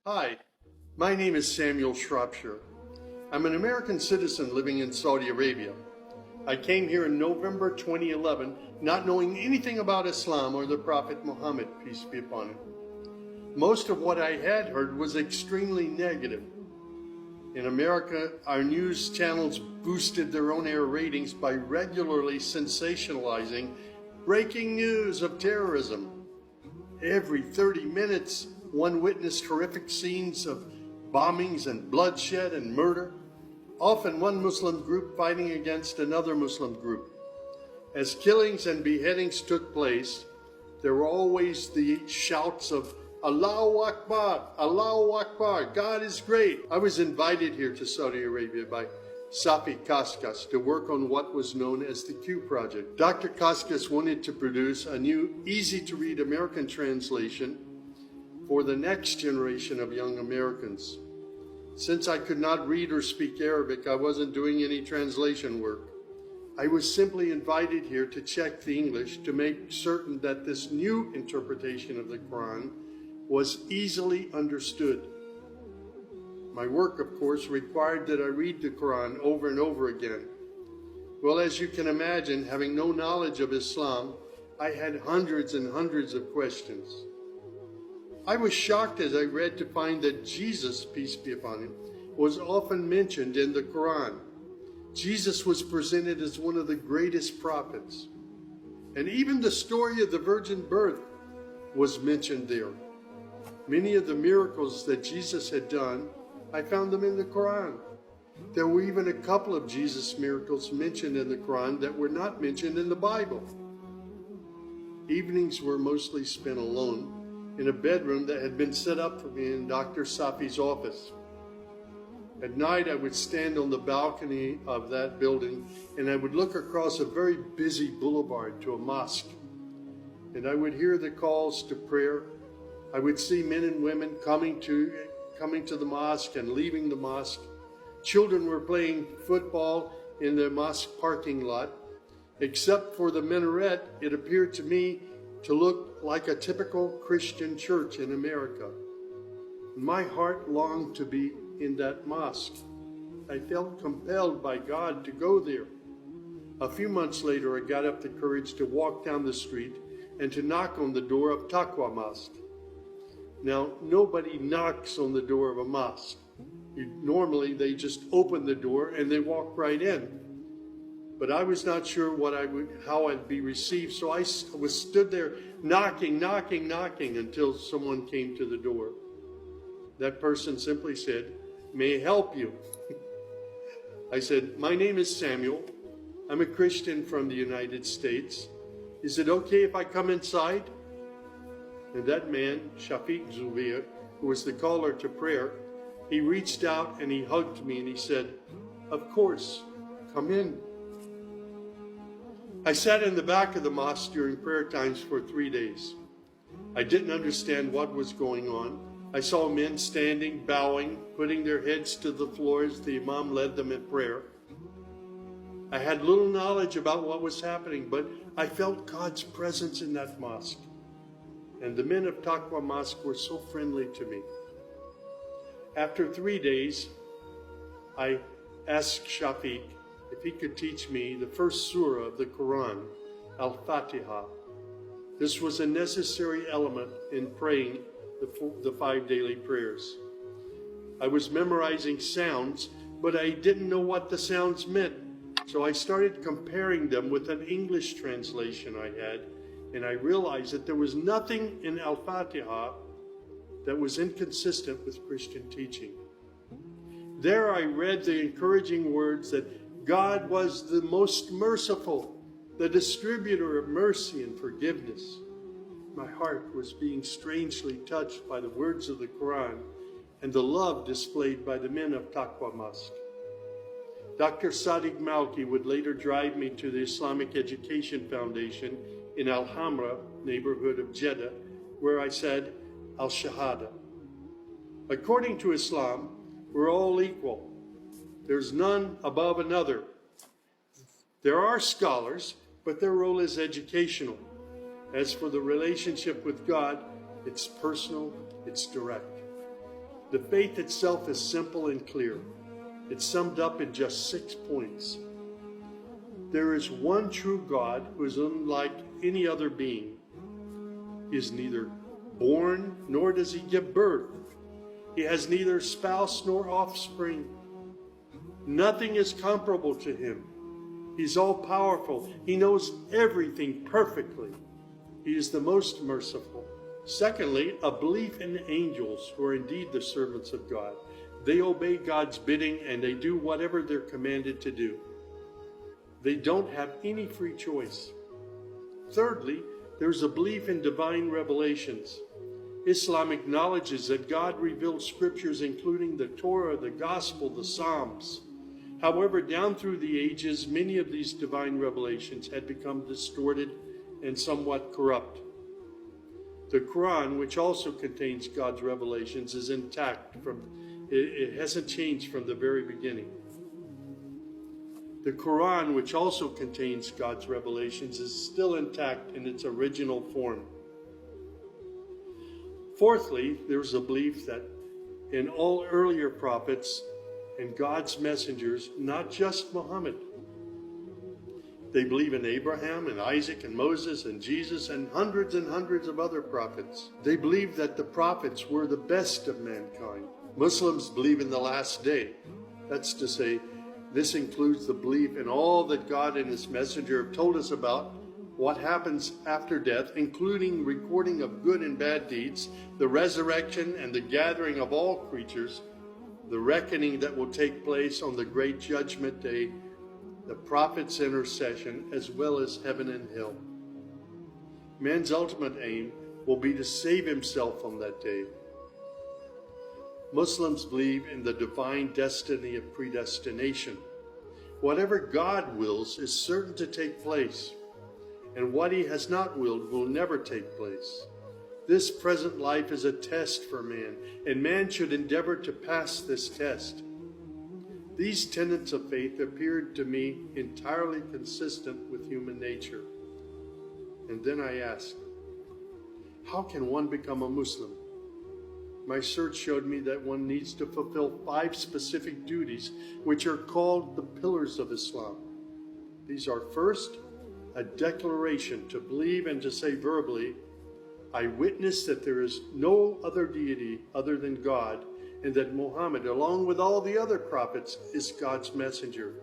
Hi, my name is Samuel Shropshire. I'm an American citizen living in Saudi Arabia. I came here in November 2011, not knowing anything about Islam or the Prophet Muhammad, peace be upon him. Most of what I had heard was extremely negative. In America, our news channels boosted their on-air ratings by regularly sensationalizing breaking news of terrorism. Every 30 minutes, one witnessed horrific scenes of bombings and bloodshed and murder, often one Muslim group fighting against another Muslim group. As killings and beheadings took place, there were always the shouts of Allahu Akbar, Allahu Akbar, God is great. I was invited here to Saudi Arabia by Safi Kaskas to work on what was known as the Q Project. Dr. Kaskas wanted to produce a new, easy-to-read American translation for the next generation of young Americans. Since I could not read or speak Arabic, I wasn't doing any translation work. I was simply invited here to check the English to make certain that this new interpretation of the Quran was easily understood. My work, of course, required that I read the Quran over and over again. Well, as you can imagine, having no knowledge of Islam, I had hundreds and hundreds of questions. I was shocked as I read to find that Jesus, peace be upon him, was often mentioned in the Quran. Jesus was presented as one of the greatest prophets. And even the story of the virgin birth was mentioned there. Many of the miracles that Jesus had done, I found them in the Quran. There were even a couple of Jesus miracles mentioned in the Quran that were not mentioned in the Bible. Evenings were mostly spent alone in a bedroom that had been set up for me in Dr. Safi's office. At night, I would stand on the balcony of that building and I would look across a very busy boulevard to a mosque. And I would hear the calls to prayer. I would see men and women coming to the mosque and leaving the mosque. Children were playing football in the mosque parking lot. Except for the minaret, it appeared to me to look like a typical Christian church in America. My heart longed to be in that mosque. I felt compelled by God to go there. A few months later, I got up the courage to walk down the street and to knock on the door of Taqwa Mosque. Now, nobody knocks on the door of a mosque. Normally, they just open the door and they walk right in. But I was not sure how I'd be received, so I stood there knocking until someone came to the door. That person simply said, "May I help you?" I said, "My name is Samuel. I'm a Christian from the United States. Is it okay if I come inside?" And that man, Shafiq Zubair, who was the caller to prayer, he reached out and he hugged me and he said, "Of course, come in." I sat in the back of the mosque during prayer times for 3 days. I didn't understand what was going on. I saw men standing, bowing, putting their heads to the floor as the Imam led them in prayer. I had little knowledge about what was happening, but I felt God's presence in that mosque. And the men of Taqwa Mosque were so friendly to me. After 3 days, I asked Shafiq if he could teach me the first surah of the Quran, Al-Fatiha. This was a necessary element in praying the 5 daily prayers. I was memorizing sounds, but I didn't know what the sounds meant. So I started comparing them with an English translation I had, and I realized that there was nothing in Al-Fatiha that was inconsistent with Christian teaching. There I read the encouraging words that God was the most merciful, the distributor of mercy and forgiveness. My heart was being strangely touched by the words of the Quran and the love displayed by the men of Taqwa Mosque. Dr. Sadiq Malki would later drive me to the Islamic Education Foundation in Al-Hamra, neighborhood of Jeddah, where I said Al-Shahada. According to Islam, we're all equal. There's none above another. There are scholars, but their role is educational. As for the relationship with God, it's personal, it's direct. The faith itself is simple and clear. It's summed up in just 6 points. There is one true God who is unlike any other being. He is neither born nor does he give birth. He has neither spouse nor offspring. Nothing is comparable to him. He's all powerful. He knows everything perfectly. He is the most merciful. Secondly, a belief in angels who are indeed the servants of God. They obey God's bidding and they do whatever they're commanded to do. They don't have any free choice. Thirdly, there's a belief in divine revelations. Islam acknowledges that God revealed scriptures including the Torah, the Gospel, the Psalms. However, down through the ages, many of these divine revelations had become distorted and somewhat corrupt. The Quran, which also contains God's revelations, is intact. It hasn't changed from the very beginning. The Quran, which also contains God's revelations, is still intact in its original form. Fourthly, there's a belief that in all earlier prophets and God's messengers, not just Muhammad. They believe in Abraham and Isaac and Moses and Jesus and hundreds of other prophets. They believe that the prophets were the best of mankind. Muslims believe in the last day. That's to say, this includes the belief in all that God and his messenger have told us about what happens after death, including recording of good and bad deeds, the resurrection and the gathering of all creatures, the reckoning that will take place on the great judgment day, the prophet's intercession, as well as heaven and hell. Man's ultimate aim will be to save himself on that day. Muslims believe in the divine destiny of predestination. Whatever God wills is certain to take place, and what he has not willed will never take place. This present life is a test for man, and man should endeavor to pass this test. These tenets of faith appeared to me entirely consistent with human nature. And then I asked, how can one become a Muslim? My search showed me that one needs to fulfill 5 specific duties, which are called the pillars of Islam. These are: first, a declaration to believe and to say verbally, I witness that there is no other deity other than God, and that Muhammad, along with all the other prophets, is God's messenger.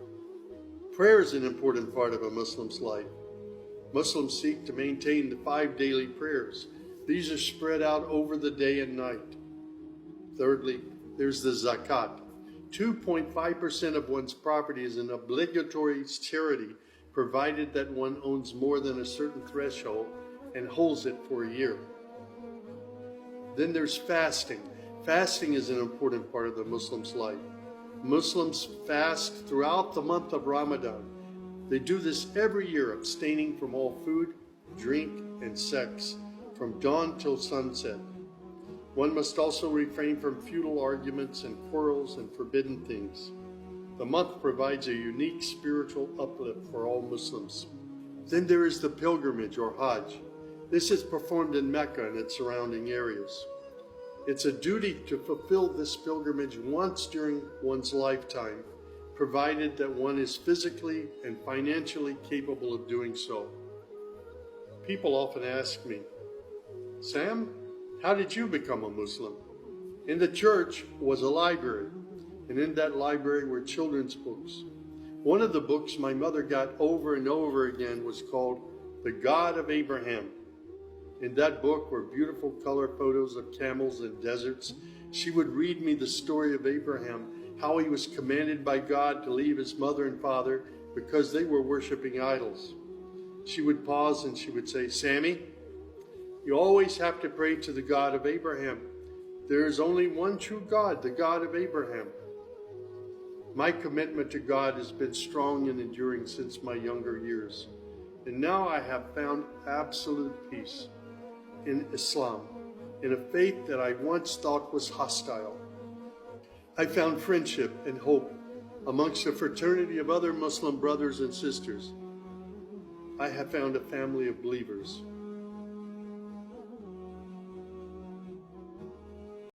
Prayer is an important part of a Muslim's life. Muslims seek to maintain the 5 daily prayers. These are spread out over the day and night. Thirdly, there's the zakat. 2.5% of one's property is an obligatory charity, provided that one owns more than a certain threshold and holds it for a year. Then there's fasting. Fasting is an important part of the Muslim's life. Muslims fast throughout the month of Ramadan. They do this every year, abstaining from all food, drink, and sex, from dawn till sunset. One must also refrain from futile arguments and quarrels and forbidden things. The month provides a unique spiritual uplift for all Muslims. Then there is the pilgrimage or Hajj. This is performed in Mecca and its surrounding areas. It's a duty to fulfill this pilgrimage once during one's lifetime, provided that one is physically and financially capable of doing so. People often ask me, Sam, how did you become a Muslim? In the church was a library, and in that library were children's books. One of the books my mother got over and over again was called The God of Abraham. In that book were beautiful color photos of camels and deserts. She would read me the story of Abraham, how he was commanded by God to leave his mother and father because they were worshiping idols. She would pause and she would say, Sammy, you always have to pray to the God of Abraham. There is only one true God, the God of Abraham. My commitment to God has been strong and enduring since my younger years. And now I have found absolute peace in Islam, in a faith that I once thought was hostile. I found friendship and hope amongst a fraternity of other Muslim brothers and sisters. I have found a family of believers.